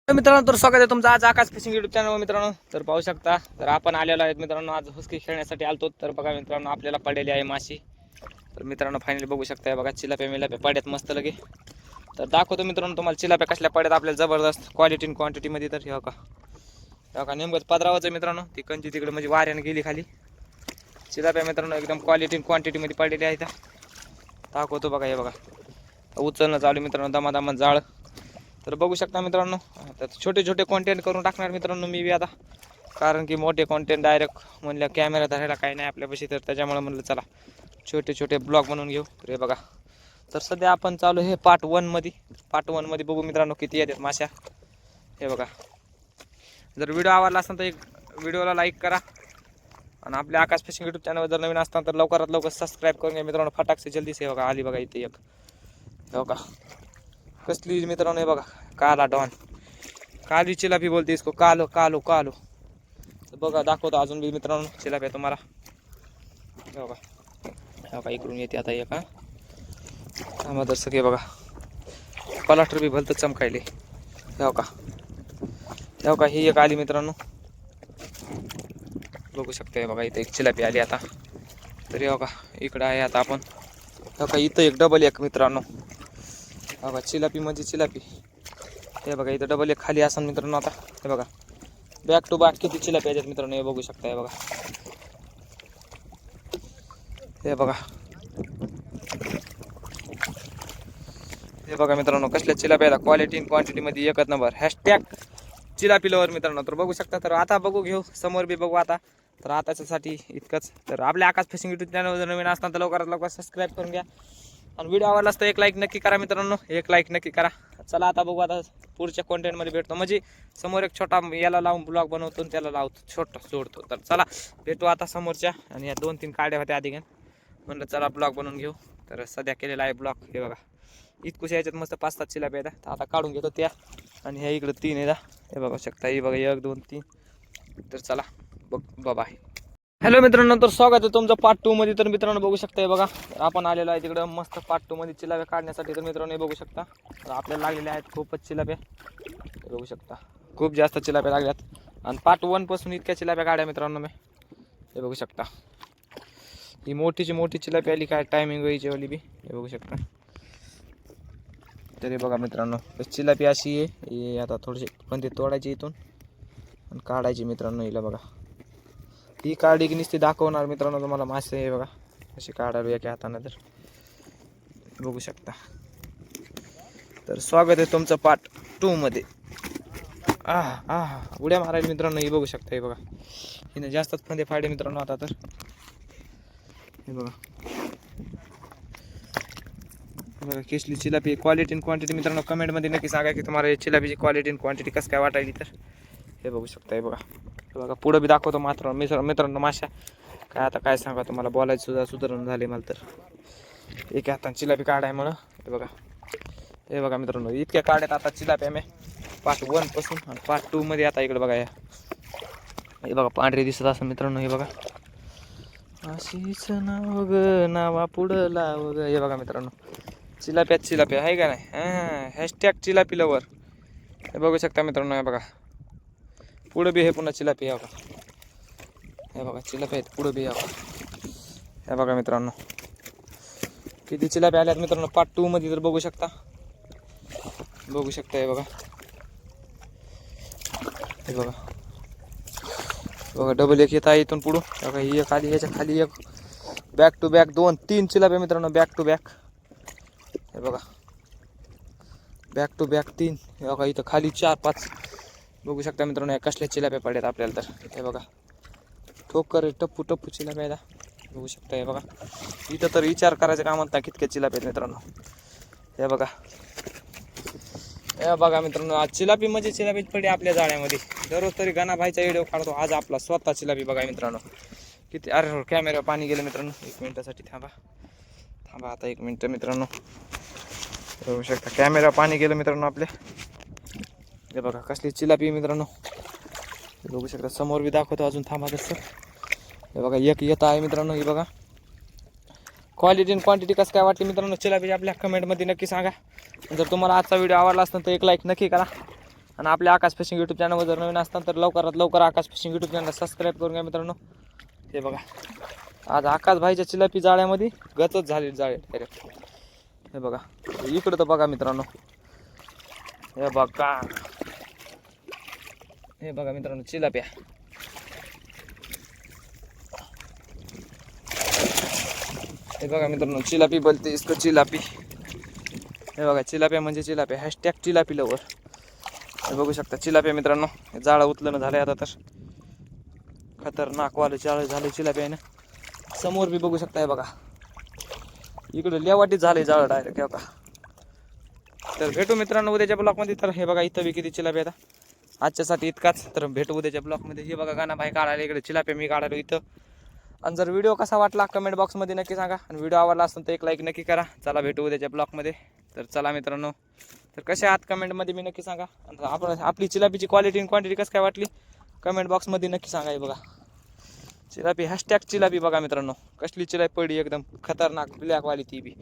मित्रांनो तर स्वागत आहे तुमचं आज आकाश फिशिंग यूट्यूब चॅनल मित्रांनो. तर पाहू शकता तर आपण आलेलो आहेत मित्रांनो, आज हुसकी खेळण्यासाठी आलतो. तर बघा मित्रांनो आपल्याला पडलेली आहे माशी. तर मित्रांनो फायनली बघू शकता बघा चिलाप्या मिलाप्या पड्यात मस्त लगे. तर दाखवतो मित्रांनो तुम्हाला चिलाप्या कसल्या पड्यात आपल्याला जबरदस्त क्वालिटी इन क्वांटिटीमध्ये. तर हे का नेमकंच पदरावाचं मित्रांनो, ती कंची तिकडे म्हणजे वाऱ्याने गेली खाली. चिलाप्या मित्रांनो एकदम क्वालिटी इन क्वांटिटीमध्ये पडलेली आहे. दाखवतो बघा, हे बघा उचलणं चालू मित्रांनो, दमादमा जाळ. तर बघू शकता मित्रांनो, तर छोटे छोटे कॉन्टेंट करून टाकणार मित्रांनो मी बी आता, कारण की मोठे कॉन्टेंट डायरेक्ट म्हणलं कॅमेरा धरायला काही नाही आपल्यापाशी. तर त्याच्यामुळे म्हणलं चला छोटे छोटे ब्लॉग बनवून घेऊ. तर हे बघा, तर सध्या आपण चालू हे पार्ट 1 मध्ये बघू मित्रांनो किती येतात माश्या. हे बघा, जर व्हिडिओ आवडला असेल तर एक व्हिडिओला लाईक करा, आणि आपल्या आकाश फिशिंग यूट्यूब चॅनलवर जर नवीन असताना तर लवकरात लवकर सबस्क्राईब करून घ्या मित्रांनो फटाकसे जल्दी से. बघा आली बघा इथे एक, हे बघा कसली मित्रांनो, हे बघा काला डॉन, काली चिलापी बोलते इसको, कालो कालो कालो. तर बघा दाखवतो अजून बी मित्रांनो चिलाप्या तुम्हाला. हे बघा इकडून येते आता एक, हा दर्शक हे बघा पलाटर बी भलतं चमकायले. हे बघा ही एक आली मित्रांनो, बघू शकता. हे बघा इथं एक चिलापी आली आता. तर हे बघा इकडं आहे आता आपण. हे बघा इथं एक डबल एक मित्रांनो, बघा चिलापी म्हणजे चिलापी. हे बघा इथं डबल एक खाली असेल मित्रांनो आता. हे बघा बॅक टू बॅक किती चिलापी आहेत मित्रांनो, हे बघू शकता. हे बघा हे बघा मित्रांनो कसल्या चिलाप्या आहेत, क्वालिटी इन क्वांटिटी मध्ये एकच नंबर. हॅशटॅग चिलापी लवर मित्रांनो. तर बघू शकता. तर आता बघू घेऊ समोर बी बघू आता. तर आताच्यासाठी इतकंच. तर आपल्या आकाश फिशिंग यूट्यूब चॅनल जर नवीन असताना तर लवकरात लवकर सबस्क्राईब करून घ्या, आणि व्हिडिओ आवडला तर एक लाईक नक्की करा मित्रांनो, एक लाईक नक्की करा. चला आता बघू, आता पुढच्या कॉन्टेंटमध्ये भेटतो. म्हणजे समोर एक छोटा याला लावून ब्लॉग बनवतो आणि त्याला लावतो छोटा जोडतो. तर चला भेटू आता समोरच्या. आणि या 2-3 काड्या होत्या आधी म्हणलं चला ब्लॉग बनवून घेऊ. तर सध्या केलेला आहे ब्लॉग. हे बघा इतकुशा याच्यात मस्त 5-7 चिलाप्या आहेत. तर आता काढून घेतो त्या, आणि ह्या इकडं 3 आहे. हे बघू शकता, हे बघा 1 2 3. तर चला बघ बाय. हॅलो मित्रांनो, तर स्वागत आहे तुमचं पार्ट 2 मध्ये. तर मित्रांनो बघू शकता, हे बघा आपण आलेलो आहे तिकडं मस्त पार्ट 2 मध्ये चिलाप्या काढण्यासाठी. तर मित्रांनो हे बघू शकता, तर आपल्याला लागलेल्या आहेत खूपच चिलाप्या. बघू शकता खूप जास्त चिलाप्या लागल्यात, आणि पार्ट 1 पासून इतक्या चिलाप्या काढ्या मित्रांनो मी. हे बघू शकता ही मोठीची मोठी चिलापी आली, काय टायमिंग व्हायची वाली बी. हे बघू शकता. तर हे बघा मित्रांनो चिलापी अशी आहे. हे आता थोडीशी पण ते तोडायची इथून आणि काढायची मित्रांनो. हिला बघा ही काढी की नुसती दाखवणार मित्रांनो तुम्हाला मासे. हे बघा अशी काढावी एका हाताने. तर बघू शकता. तर स्वागत आहे तुमचं पार्ट 2 मध्ये. उड्या मारायला मित्रांनो. हे बघू शकता, हे बघा हिने जास्तच फंदे फाडे मित्रांनो आता. तर हे बघा केसली चिलापी क्वालिटी इन क्वांटिटी मित्रांनो कमेंटमध्ये नक्की सांगा की तुम्हाला चिलापीची क्वालिटी इन क्वांटिटी कसं काय वाटायली. तर हे बघू शकता. हे बघा पुढं बी दाखवतो मात्र मित्रांनो माशा. काय आता काय सांगा तुम्हाला, बोलायचं सुद्धा सुधारण झाले मला. तर एक हाताने चिलापी काढायमुळं हे बघा मित्रांनो इतक्या काढ्यात आता चिलाप्या मी पार्ट 1 पासून. आणि पार्ट 2 मध्ये आता इकडे बघा हे बघा पांढरे दिसत असं मित्रांनो. हे बघा अशीच नाव ग नावा पुढं लाव ग. हे बघा मित्रांनो चिलाप्या आहे का नाही. हॅशटॅग चिलापी लवर. हे बघू शकता मित्रांनो. हे बघा पुढं बी हे पुन्हा चिलापी. हे बघा चिलापी आहेत पुढं बी. हे बघा मित्रांनो किती चिलाप्या आल्यात मित्रांनो पार्ट 2 मध्ये. तर बघू शकता. हे बघा डबल एक येत आहे इथून पुढं. बघा ही एक आली, ह्याच्या खाली एक, बॅक टू बॅक 2-3 चिलाप्या मित्रांनो बॅक टू बॅक. हे बघा बॅक टू बॅक 3. हे बघा इथं खाली 4-5. बघू शकता मित्रांनो या कसल्या चिलाप्या पडल्यात आपल्याला. तर हे बघा ठोकर टप्पू चिलाप्या. बघू शकता. हे बघा इथं तर विचार करायचं काम म्हणता कितक्या चिलाप्या मित्रांनो. हे बघा मित्रांनो आज चिलापी म्हणजे चिलापीच पडली आपल्या जाळ्यामध्ये. दररोज तरी गणा भाईचा व्हिडिओ काढतो, आज आपला स्वतः चिलापी. बघा मित्रांनो किती. अरे कॅमेरा पाणी गेलं मित्रांनो. 1 मिनिटासाठी थांबा आता 1 मिनिट मित्रांनो. बघू शकता कॅमेरा पाणी गेलं मित्रांनो आपल्या. हे बघा कसली चिलापी मित्रांनो. बघू शकता समोर बी दाखवतो अजून. थांबा तसं. हे बघा एक येत आहे मित्रांनो. हे बघा क्वालिटी इन क्वांटिटी कसं काय वाटली मित्रांनो चिलापीची आपल्या कमेंटमध्ये नक्की सांगा. जर तुम्हाला आजचा व्हिडिओ आवडला असेल तर एक लाईक नक्की करा, आणि आपल्या आकाश फिशिंग यूट्यूब चॅनलवर जर नवीन असतात तर लवकरात लवकर आकाश फिशिंग यूट्यूब चॅनल सबस्क्राईब करून घ्या मित्रांनो. हे बघा आज आकाश भाईच्या चिलापी जाळ्यामध्ये गचच झाली जाळे डायरेक्ट. हे बघा इकडं तर बघा मित्रांनो. हे बघा मित्रांनो चिलाप्या. हे बघा मित्रांनो चिलापी बोलते इसको चिलापी. हे बघा चिलाप्या म्हणजे चिलाप्या. हॅशटॅग चिलापी लवर. हे बघू शकता चिलाप्या मित्रांनो. जाळं उचलणं झालंय आता तर खतरनाक वाले जाळं झाले चिलाप्या आहे ना. समोर बी बघू शकता. हे बघा इकडे लेवाटीच झाले जाळं डायरेक्ट. हे बघा तर भेटू मित्रांनो उद्याच्या ब्लॉकमध्ये. तर हे बघा इथं बी किती चिलाप्या आता. आजच्यासाठी इतकाच. तर भेटू उद्याच्या ब्लॉकमध्ये. हे बघा गाणा भाई काढायला इकडे चिलाप्या मी काढायला इथं. आणि जर व्हिडिओ कसा वाटला कमेंट बॉक्समध्ये नक्की सांगा. आणि व्हिडिओ आवडला असेल तर एक लाईक नक्की करा. चला भेटू उद्याच्या ब्लॉकमध्ये. तर चला मित्रांनो. तर कसे आहात कमेंटमध्ये मी नक्की सांगा. आणि आपण आपली चिलापीची क्वालिटी आणि क्वांटिटी कसं काय वाटली कमेंट बॉक्समध्ये नक्की सांगा. हे बघा चिलापी हॅशटॅग चिलापी बघा मित्रांनो. कसली चिलापी पडली एकदम खतरनाक ब्लॅकवाली ती बी.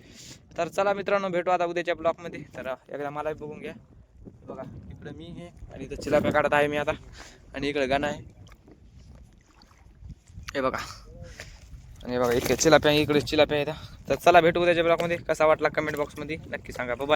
तर चला मित्रांनो भेटू आता उद्याच्या ब्लॉकमध्ये. तर एकदा मला बघून घ्या. बघा इकडे मी हे आणि इथं चिलाप्या काढत आहे मी आता. आणि इकडे गाणं आहे. हे बघा आणि बघा इतके चिलाप्या इकडे चिलाप्या आहेत. तर चला भेटू उद्याच्या ब्लॉकमध्ये. कसा वाटला कमेंट बॉक्समध्ये नक्की सांगा. बाबा.